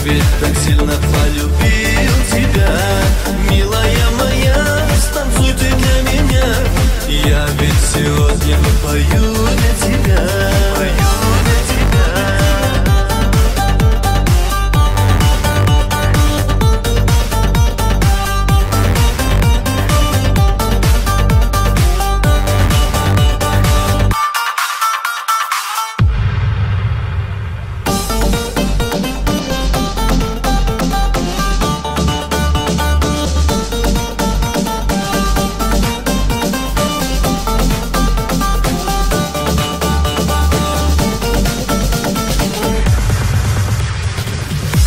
ведь так сильно полюбил тебя. Милая моя, станцуй ты для меня. Я ведь сегодня пою для тебя. Пою для тебя.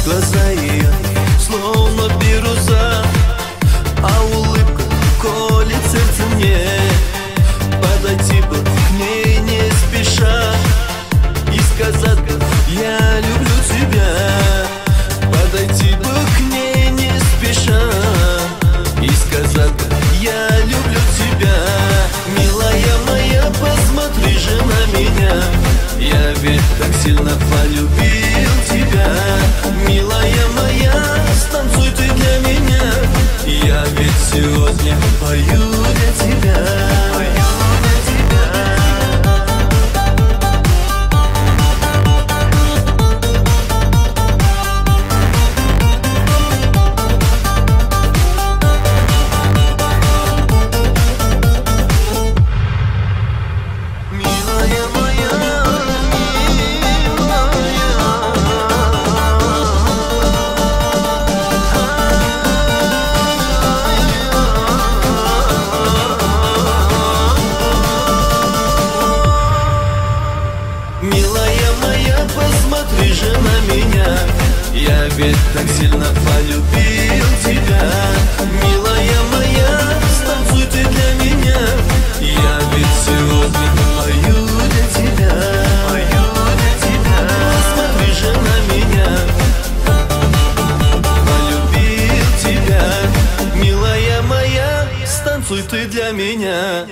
Глаза ее словно бирюза, а улыбка колет сердце мне. Подойти бы к ней не спеша и сказать бы: я люблю тебя. Подойти бы к ней не спеша и сказать бы: я люблю тебя. Милая моя, посмотри же на меня. Я ведь так сильно полюбил тебя. Милая моя, станцуй ты для меня. Я ведь сегодня пою для тебя. Пою для тебя. Милая моя. Милая моя, посмотри же на меня. Я ведь так сильно полюбил тебя. Милая моя, станцуй ты для меня. Я ведь сегодня пою для тебя. Пою для тебя. Посмотри же на меня. Полюбил тебя. Милая моя, станцуй ты для меня.